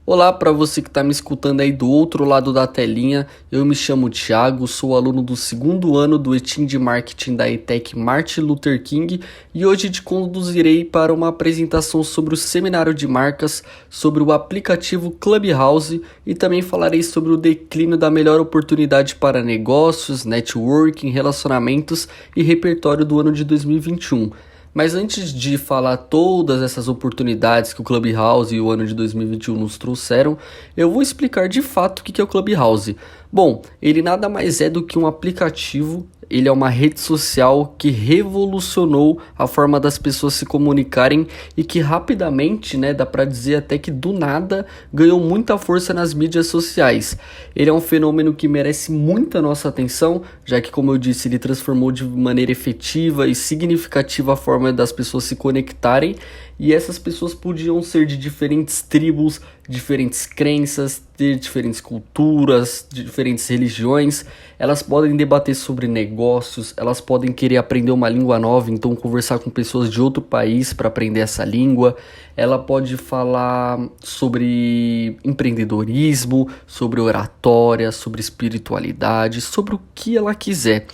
Olá para você que está me escutando aí do outro lado da telinha, eu me chamo Thiago, sou aluno do segundo ano do ETIM de Marketing da ETEC Martin Luther King e hoje te conduzirei para uma apresentação sobre o seminário de marcas, sobre o aplicativo Clubhouse e também falarei sobre o declínio da melhor oportunidade para negócios, networking, relacionamentos e repertório do ano de 2021. Mas antes de falar todas essas oportunidades que o Clubhouse e o ano de 2021 nos trouxeram, eu vou explicar de fato o que é o Clubhouse. Bom, ele nada mais é do que um aplicativo, ele é uma rede social que revolucionou a forma das pessoas se comunicarem e que rapidamente, dá pra dizer até que do nada, ganhou muita força nas mídias sociais. Ele é um fenômeno que merece muita nossa atenção, já que, como eu disse, ele transformou de maneira efetiva e significativa a forma das pessoas se conectarem, e essas pessoas podiam ser de diferentes tribos, diferentes crenças, ter diferentes culturas, diferentes religiões. Elas podem debater sobre negócios, elas podem querer aprender uma língua nova, então conversar com pessoas de outro país para aprender essa língua. Ela pode falar sobre empreendedorismo, sobre oratória, sobre espiritualidade, sobre o que ela quiser.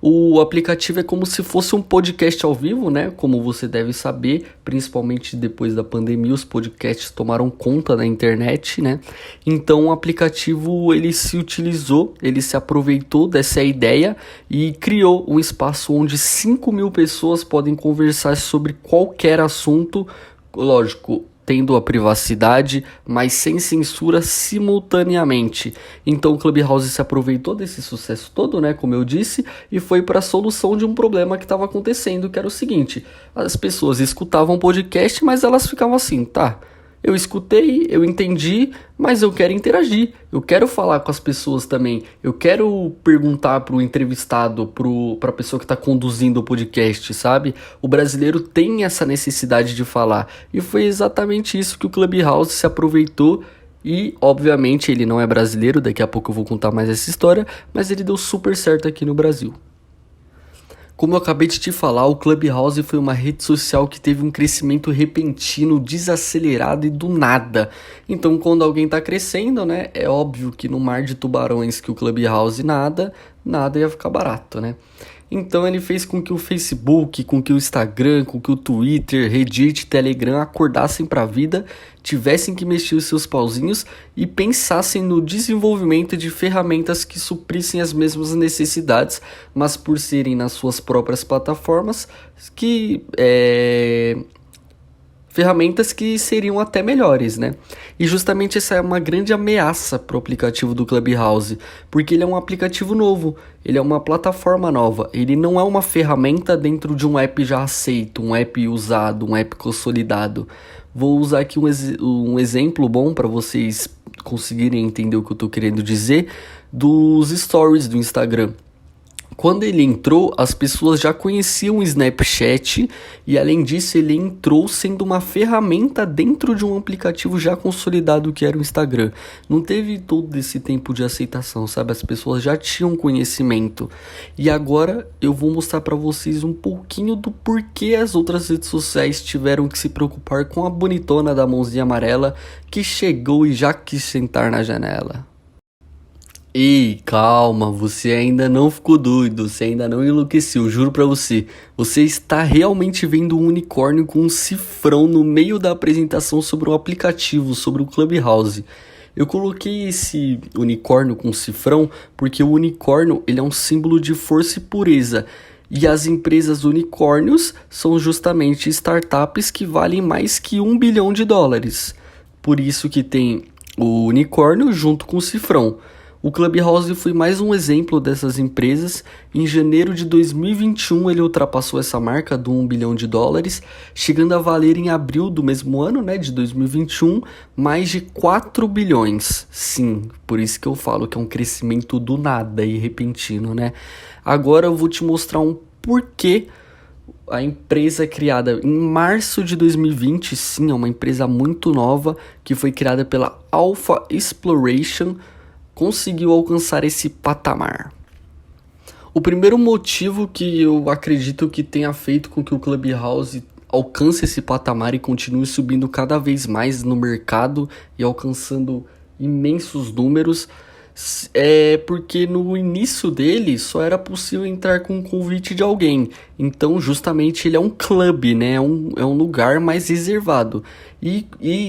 O aplicativo é como se fosse um podcast ao vivo, Como você deve saber, principalmente depois da pandemia, os podcasts tomaram conta da internet, Então o aplicativo ele se aproveitou dessa ideia e criou um espaço onde 5.000 pessoas podem conversar sobre qualquer assunto, lógico, tendo a privacidade, mas sem censura simultaneamente. Então o Clubhouse se aproveitou desse sucesso todo, como eu disse, e foi para a solução de um problema que estava acontecendo, que era o seguinte: as pessoas escutavam podcast, mas elas ficavam assim, tá, eu escutei, eu entendi, mas eu quero interagir, eu quero falar com as pessoas também, eu quero perguntar pro entrevistado, pra pessoa que tá conduzindo o podcast, sabe? O brasileiro tem essa necessidade de falar, e foi exatamente isso que o Clubhouse se aproveitou. E, obviamente, ele não é brasileiro, daqui a pouco eu vou contar mais essa história, mas ele deu super certo aqui no Brasil. Como eu acabei de te falar, o Clubhouse foi uma rede social que teve um crescimento repentino, desacelerado e do nada. Então, quando alguém está crescendo, é óbvio que no mar de tubarões que o Clubhouse nada ia ficar barato, Então ele fez com que o Facebook, com que o Instagram, com que o Twitter, Reddit, Telegram acordassem para a vida, tivessem que mexer os seus pauzinhos e pensassem no desenvolvimento de ferramentas que suprissem as mesmas necessidades, mas por serem nas suas próprias plataformas, ferramentas que seriam até melhores, E justamente essa é uma grande ameaça para o aplicativo do Clubhouse, porque ele é um aplicativo novo, ele é uma plataforma nova, ele não é uma ferramenta dentro de um app já aceito, um app usado, um app consolidado. Vou usar aqui um exemplo bom para vocês conseguirem entender o que eu estou querendo dizer, dos stories do Instagram. Quando ele entrou, as pessoas já conheciam o Snapchat e, além disso, ele entrou sendo uma ferramenta dentro de um aplicativo já consolidado que era o Instagram. Não teve todo esse tempo de aceitação, sabe? As pessoas já tinham conhecimento. E agora eu vou mostrar para vocês um pouquinho do porquê as outras redes sociais tiveram que se preocupar com a bonitona da mãozinha amarela que chegou e já quis sentar na janela. Ei, calma, você ainda não ficou doido, você ainda não enlouqueceu, juro pra você. Você está realmente vendo um unicórnio com um cifrão no meio da apresentação sobre um aplicativo, sobre o Clubhouse. Eu coloquei esse unicórnio com cifrão porque o unicórnio ele é um símbolo de força e pureza. E as empresas unicórnios são justamente startups que valem mais que US$1 bilhão. Por isso que tem o unicórnio junto com o cifrão. O Clubhouse foi mais um exemplo dessas empresas. Em janeiro de 2021 ele ultrapassou essa marca do US$1 bilhão, chegando a valer em abril do mesmo ano, de 2021, mais de 4 bilhões. Sim, por isso que eu falo que é um crescimento do nada e repentino, Agora eu vou te mostrar um porquê a empresa criada em março de 2020, sim, é uma empresa muito nova, que foi criada pela Alpha Exploration, conseguiu alcançar esse patamar. O primeiro motivo que eu acredito que tenha feito com que o Clubhouse alcance esse patamar e continue subindo cada vez mais no mercado e alcançando imensos números, é porque no início dele só era possível entrar com o convite de alguém. Então, justamente, ele é um clube, né? É um lugar mais reservado. E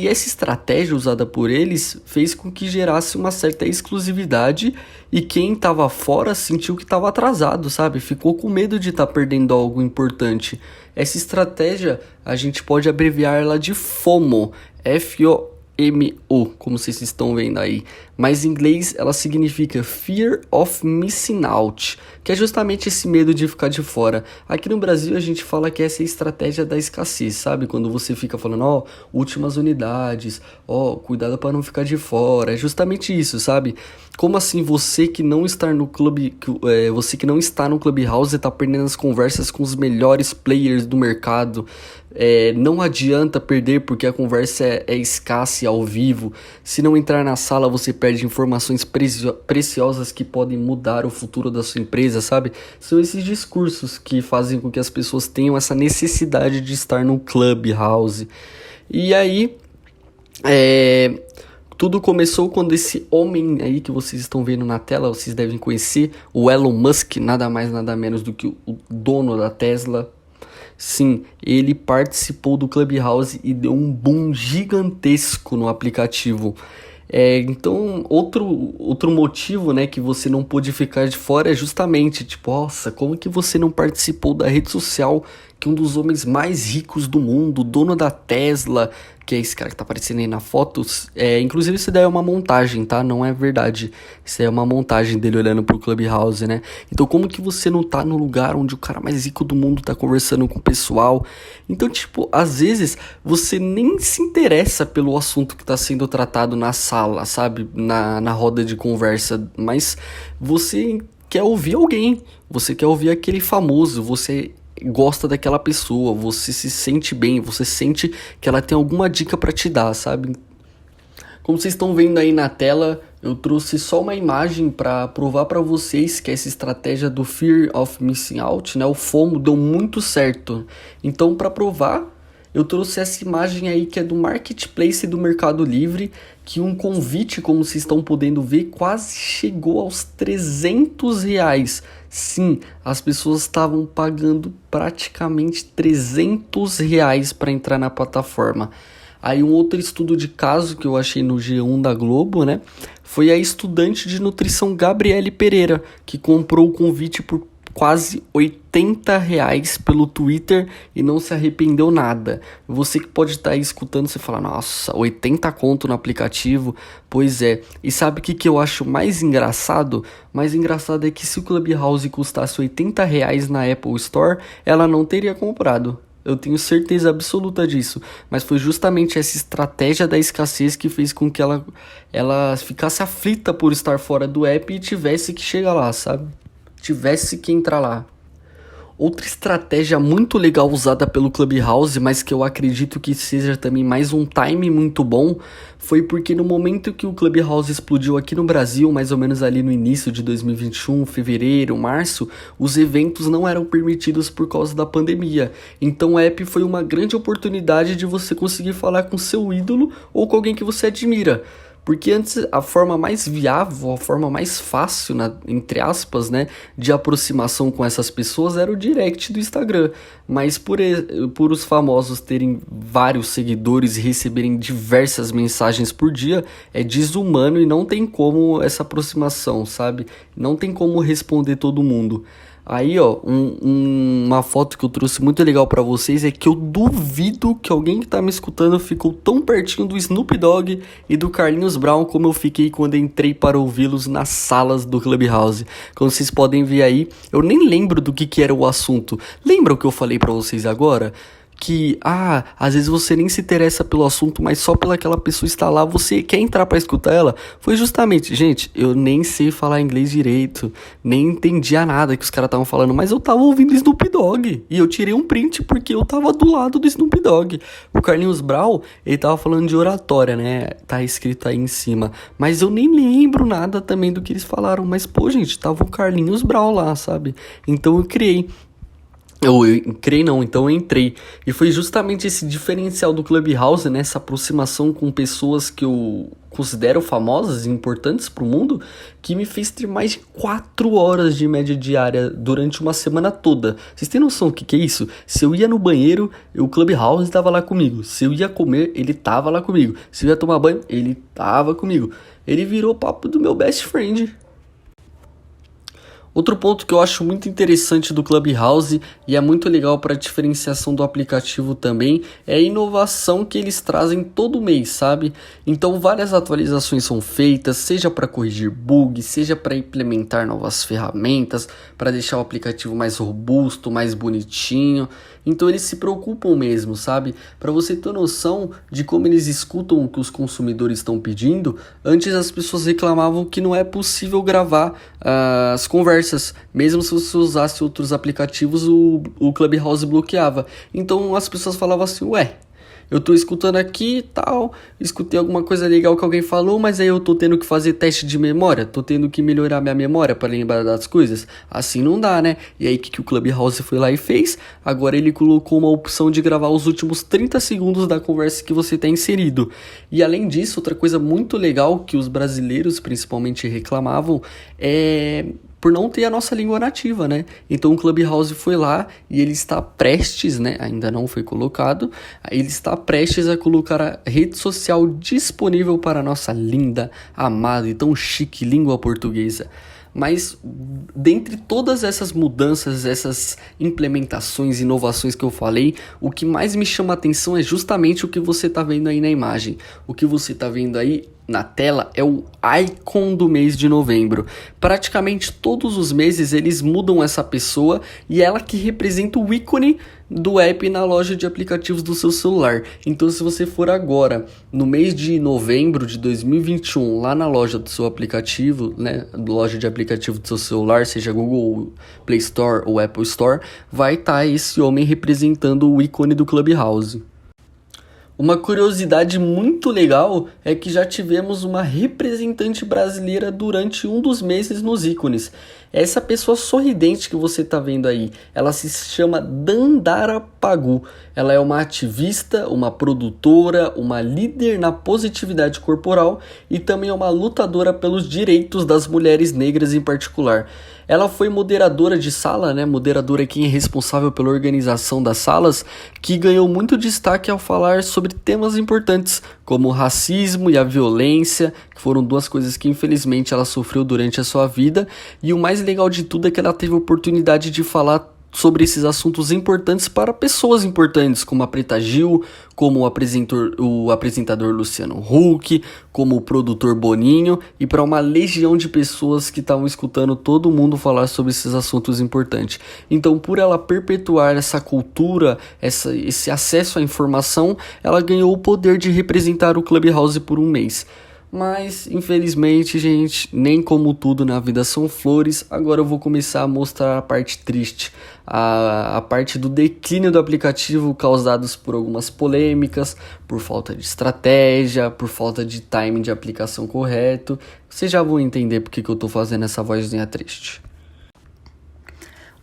essa estratégia usada por eles fez com que gerasse uma certa exclusividade e quem estava fora sentiu que estava atrasado, sabe? Ficou com medo de estar perdendo algo importante. Essa estratégia, a gente pode abreviar ela de FOMO, FOMO, como vocês estão vendo aí, mas em inglês ela significa Fear of Missing Out, que é justamente esse medo de ficar de fora. Aqui no Brasil a gente fala que essa é a estratégia da escassez, sabe? Quando você fica falando, ó, últimas unidades, ó, cuidado para não ficar de fora, é justamente isso, sabe? Como assim você que não está no clube, você que não está no Clubhouse está perdendo as conversas com os melhores players do mercado? Não adianta perder porque a conversa é escassa e ao vivo. Se não entrar na sala, você perde informações preciosas que podem mudar o futuro da sua empresa, sabe? São esses discursos que fazem com que as pessoas tenham essa necessidade de estar no Clubhouse. E aí, tudo começou quando esse homem aí que vocês estão vendo na tela, vocês devem conhecer, o Elon Musk, nada mais nada menos do que o dono da Tesla. Sim, ele participou do Clubhouse e deu um boom gigantesco no aplicativo. Então, outro motivo, né, que você não pôde ficar de fora é justamente, tipo, nossa, como que você não participou da rede social que um dos homens mais ricos do mundo, dono da Tesla, que é esse cara que tá aparecendo aí na foto, inclusive isso daí é uma montagem, tá? Não é verdade. Isso aí é uma montagem dele olhando pro Clubhouse, né? Então como que você não tá no lugar onde o cara mais rico do mundo tá conversando com o pessoal? Então, tipo, às vezes você nem se interessa pelo assunto que tá sendo tratado na sala, sabe? Na roda de conversa, mas você quer ouvir alguém, você quer ouvir aquele famoso, você gosta daquela pessoa, você se sente bem, você sente que ela tem alguma dica pra te dar, sabe? Como vocês estão vendo aí na tela, eu trouxe só uma imagem para provar para vocês que essa estratégia do Fear of Missing Out, né, o FOMO, deu muito certo. Então, para provar, eu trouxe essa imagem aí que é do Marketplace do Mercado Livre, que um convite, como vocês estão podendo ver, quase chegou aos R$300. Sim, as pessoas estavam pagando praticamente R$300 para entrar na plataforma. Aí um outro estudo de caso que eu achei no G1 da Globo, né, foi a estudante de nutrição Gabriele Pereira, que comprou o convite por quase R$80 pelo Twitter e não se arrependeu nada. Você que pode estar aí escutando, você fala, nossa, 80 conto no aplicativo, pois é. E sabe o que eu acho mais engraçado? Mais engraçado é que se o Clubhouse custasse R$80 na Apple Store, ela não teria comprado. Eu tenho certeza absoluta disso, mas foi justamente essa estratégia da escassez que fez com que ela ficasse aflita por estar fora do app e tivesse que chegar lá, sabe? Tivesse que entrar lá. Outra estratégia muito legal usada pelo Clubhouse, mas que eu acredito que seja também mais um time muito bom, foi porque no momento que o Clubhouse explodiu aqui no Brasil, mais ou menos ali no início de 2021, fevereiro, março, os eventos não eram permitidos por causa da pandemia. Então o app foi uma grande oportunidade de você conseguir falar com seu ídolo ou com alguém que você admira. Porque antes a forma mais viável, a forma mais fácil, entre aspas, né, de aproximação com essas pessoas era o direct do Instagram. Mas por os famosos terem vários seguidores e receberem diversas mensagens por dia, é desumano e não tem como essa aproximação, sabe? Não tem como responder todo mundo. Aí, ó, uma foto que eu trouxe muito legal pra vocês é que eu duvido que alguém que tá me escutando ficou tão pertinho do Snoop Dogg e do Carlinhos Brown como eu fiquei quando entrei para ouvi-los nas salas do Clubhouse. Como vocês podem ver aí, eu nem lembro do que era o assunto. Lembra o que eu falei pra vocês agora? Que, às vezes você nem se interessa pelo assunto, mas só pelaquela pessoa estar lá, você quer entrar pra escutar ela? Foi justamente, gente, eu nem sei falar inglês direito, nem entendia nada que os caras estavam falando, mas eu tava ouvindo Snoop Dogg, e eu tirei um print porque eu tava do lado do Snoop Dogg. O Carlinhos Brown, ele tava falando de oratória, né, tá escrito aí em cima, mas eu nem lembro nada também do que eles falaram, mas pô, gente, tava o Carlinhos Brown lá, sabe? Então eu criei. Eu creio não, então eu entrei. E foi justamente esse diferencial do Clubhouse, né? Essa aproximação com pessoas que eu considero famosas e importantes para o mundo, que me fez ter mais de 4 horas de média diária durante uma semana toda. Vocês têm noção do que é isso? Se eu ia no banheiro, o Clubhouse estava lá comigo. Se eu ia comer, ele estava lá comigo. Se eu ia tomar banho, ele estava comigo. Ele virou papo do meu best friend. Outro ponto que eu acho muito interessante do Clubhouse e é muito legal para a diferenciação do aplicativo também é a inovação que eles trazem todo mês, sabe? Então várias atualizações são feitas, seja para corrigir bugs, seja para implementar novas ferramentas, para deixar o aplicativo mais robusto, mais bonitinho. Então eles se preocupam mesmo, sabe? Para você ter noção de como eles escutam o que os consumidores estão pedindo, antes as pessoas reclamavam que não é possível gravar as conversas, mesmo se você usasse outros aplicativos, o Clubhouse bloqueava. Então as pessoas falavam assim, ué, eu tô escutando aqui e tal, escutei alguma coisa legal que alguém falou, mas aí eu tô tendo que fazer teste de memória, tô tendo que melhorar minha memória para lembrar das coisas. Assim não dá, né? E aí que o Clubhouse foi lá e fez? Agora ele colocou uma opção de gravar os últimos 30 segundos da conversa que você tá inserido. E além disso, outra coisa muito legal que os brasileiros principalmente reclamavam é por não ter a nossa língua nativa, né? Então o Clubhouse foi lá e ele está prestes, né? Ainda não foi colocado, ele está prestes a colocar a rede social disponível para a nossa linda, amada e tão chique língua portuguesa. Mas dentre todas essas mudanças, essas implementações, inovações que eu falei, o que mais me chama a atenção é justamente o que você está vendo aí na imagem. O que você está vendo aí na tela é o icon do mês de novembro. Praticamente todos os meses eles mudam essa pessoa e ela que representa o ícone do app na loja de aplicativos do seu celular. Então se você for agora, no mês de novembro de 2021, lá na loja do seu aplicativo, né, loja de aplicativo do seu celular, seja Google Play Store ou Apple Store, vai estar esse homem representando o ícone do Clubhouse. Uma curiosidade muito legal é que já tivemos uma representante brasileira durante um dos meses nos ícones. Essa pessoa sorridente que você está vendo aí, ela se chama Dandara Pagu. Ela é uma ativista, uma produtora, uma líder na positividade corporal e também é uma lutadora pelos direitos das mulheres negras em particular. Ela foi moderadora de sala, né? Moderadora é quem é responsável pela organização das salas, que ganhou muito destaque ao falar sobre temas importantes, como o racismo e a violência, que foram duas coisas que infelizmente ela sofreu durante a sua vida. E o mais legal de tudo é que ela teve a oportunidade de falar sobre esses assuntos importantes para pessoas importantes, como a Preta Gil, como o apresentador Luciano Huck, como o produtor Boninho, e para uma legião de pessoas que estavam escutando todo mundo falar sobre esses assuntos importantes. Então, por ela perpetuar essa cultura, esse acesso à informação, ela ganhou o poder de representar o Clubhouse por um mês. Mas, infelizmente, gente, nem como tudo na vida são flores. Agora eu vou começar a mostrar a parte triste, a parte do declínio do aplicativo causados por algumas polêmicas, por falta de estratégia, por falta de timing de aplicação correto. Vocês já vão entender porque que eu tô fazendo essa vozinha triste.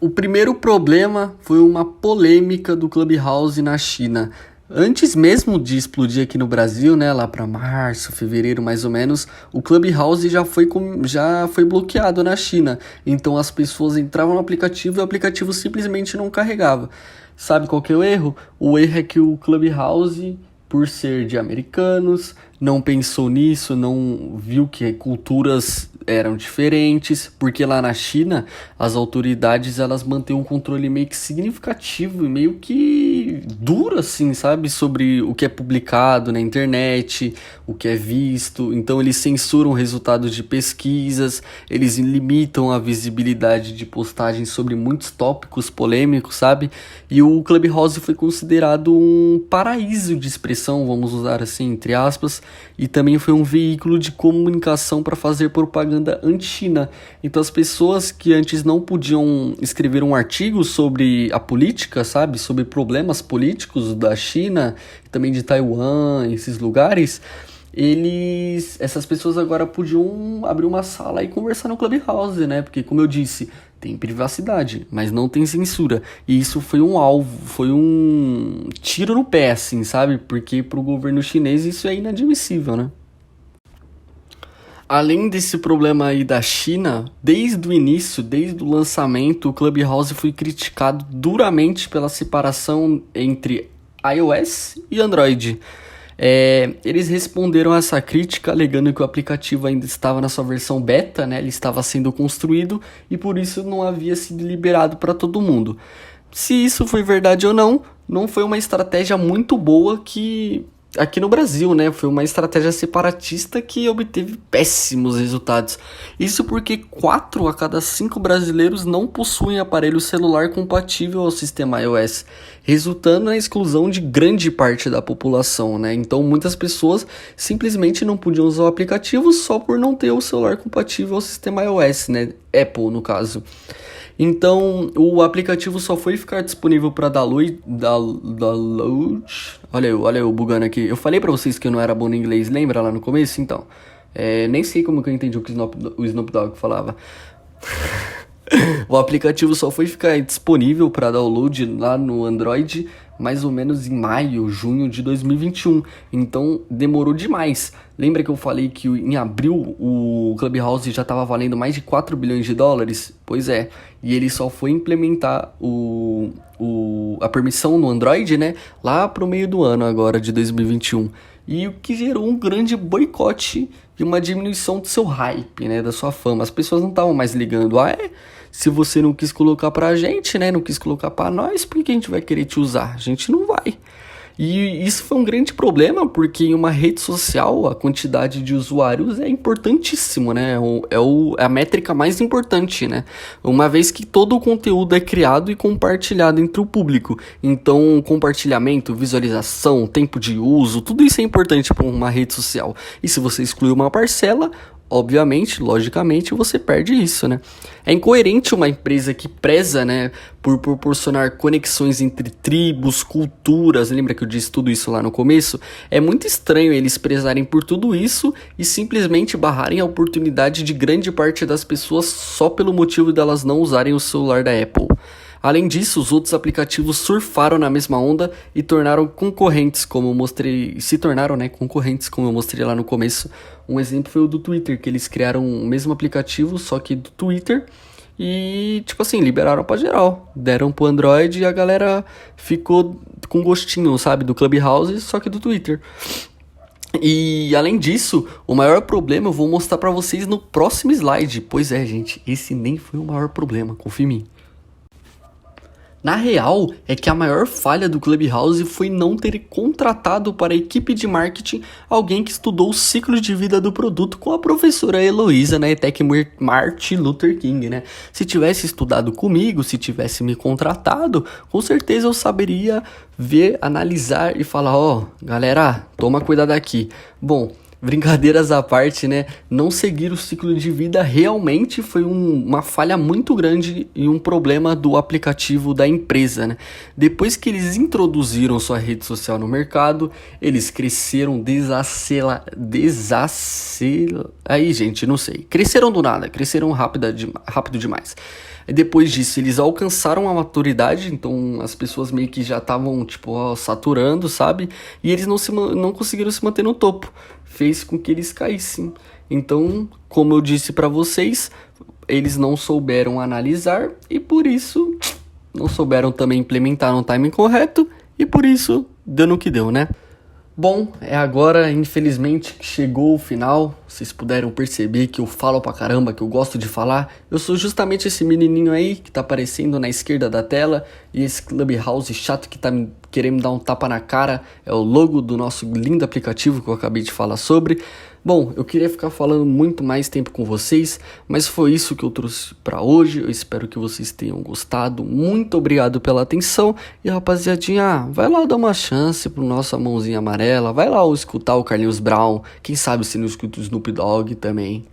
O primeiro problema foi uma polêmica do Clubhouse na China. Antes mesmo de explodir aqui no Brasil, né, lá para março, fevereiro mais ou menos, o Clubhouse já foi bloqueado na China. Então as pessoas entravam no aplicativo e o aplicativo simplesmente não carregava. Sabe qual que é o erro? O erro é que o Clubhouse, por ser de americanos, não pensou nisso, não viu que culturas eram diferentes, porque lá na China as autoridades elas mantêm um controle meio que significativo e meio que duro assim, sabe, sobre o que é publicado na internet, o que é visto. Então eles censuram resultados de pesquisas, eles limitam a visibilidade de postagens sobre muitos tópicos polêmicos, sabe? E o Clubhouse foi considerado um paraíso de expressão, vamos usar assim, entre aspas, e também foi um veículo de comunicação para fazer propaganda anti-China. Então as pessoas que antes não podiam escrever um artigo sobre a política, sabe, sobre problemas políticos da China, também de Taiwan, esses lugares, essas pessoas agora podiam abrir uma sala e conversar no Clubhouse, né? Porque, como eu disse, tem privacidade, mas não tem censura. E isso foi um alvo, foi um tiro no pé, assim, sabe? Porque pro governo chinês isso é inadmissível, né? Além desse problema aí da China, desde o início, desde o lançamento, o Clubhouse foi criticado duramente pela separação entre iOS e Android. Eles responderam a essa crítica alegando que o aplicativo ainda estava na sua versão beta, né? Ele estava sendo construído e por isso não havia sido liberado para todo mundo. Se isso foi verdade ou não, não foi uma estratégia muito boa que aqui no Brasil, né? Foi uma estratégia separatista que obteve péssimos resultados. Isso porque 4 a cada 5 brasileiros não possuem aparelho celular compatível ao sistema iOS, resultando na exclusão de grande parte da população, né? Então muitas pessoas simplesmente não podiam usar o aplicativo só por não ter o celular compatível ao sistema iOS, né? Apple, no caso. Então, o aplicativo só foi ficar disponível para download. Olha eu bugando aqui. Eu falei pra vocês que eu não era bom no inglês, lembra lá no começo? Então, nem sei como que eu entendi o que o Snoop Dogg falava. O aplicativo só foi ficar disponível para download lá no Android mais ou menos em maio, junho de 2021. Então demorou demais. Lembra que eu falei que em abril o Clubhouse já estava valendo mais de 4 bilhões de dólares? Pois é, e ele só foi implementar a permissão no Android, né, lá pro meio do ano agora de 2021. E o que gerou um grande boicote e uma diminuição do seu hype, né, da sua fama. As pessoas não estavam mais ligando. Se você não quis colocar pra gente, né, não quis colocar pra nós, por que a gente vai querer te usar? A gente não vai. E isso foi um grande problema, porque em uma rede social a quantidade de usuários é importantíssimo, né? É a métrica mais importante, né? Uma vez que todo o conteúdo é criado e compartilhado entre o público. Então, compartilhamento, visualização, tempo de uso, tudo isso é importante para uma rede social. E se você excluir uma parcela, obviamente, logicamente, você perde isso, né? É incoerente uma empresa que preza, né, por proporcionar conexões entre tribos, culturas, lembra que eu disse tudo isso lá no começo? É muito estranho eles prezarem por tudo isso e simplesmente barrarem a oportunidade de grande parte das pessoas só pelo motivo delas não usarem o celular da Apple. Além disso, os outros aplicativos surfaram na mesma onda e tornaram concorrentes, como eu mostrei, se tornaram, né, concorrentes, como eu mostrei lá no começo. Um exemplo foi o do Twitter, que eles criaram o mesmo aplicativo, só que do Twitter, e, tipo assim, liberaram pra geral. Deram pro Android e a galera ficou com gostinho, sabe, do Clubhouse, só que do Twitter. E além disso, o maior problema eu vou mostrar pra vocês no próximo slide. Pois é, gente, esse nem foi o maior problema, confia em mim. Na real, é que a maior falha do Clubhouse foi não ter contratado para a equipe de marketing alguém que estudou o ciclo de vida do produto com a professora Heloísa na ETEC Martin Luther King, né? Se tivesse estudado comigo, se tivesse me contratado, com certeza eu saberia ver, analisar e falar, galera, toma cuidado aqui. Bom, brincadeiras à parte, né? Não seguir o ciclo de vida realmente foi uma falha muito grande e um problema do aplicativo da empresa, né? Depois que eles introduziram sua rede social no mercado, eles cresceram Aí, gente, não sei. Cresceram do nada, cresceram rápido demais. Depois disso, eles alcançaram a maturidade, então as pessoas meio que já estavam, saturando, sabe? E eles não conseguiram se manter no topo. Fez com que eles caíssem. Então, como eu disse pra vocês, eles não souberam analisar e por isso não souberam também implementar no timing correto e por isso deu no que deu, né? Bom, é agora, infelizmente, que chegou o final. Vocês puderam perceber que eu falo pra caramba, que eu gosto de falar. Eu sou justamente esse menininho aí que tá aparecendo na esquerda da tela. E esse Clubhouse chato que tá querendo me dar um tapa na cara é o logo do nosso lindo aplicativo que eu acabei de falar sobre. Bom, eu queria ficar falando muito mais tempo com vocês, mas foi isso que eu trouxe pra hoje. Eu espero que vocês tenham gostado. Muito obrigado pela atenção. E rapaziadinha, vai lá dar uma chance pro nossa mãozinha amarela. Vai lá escutar o Carlinhos Brown. Quem sabe se não escuta o Snoop Dogg também.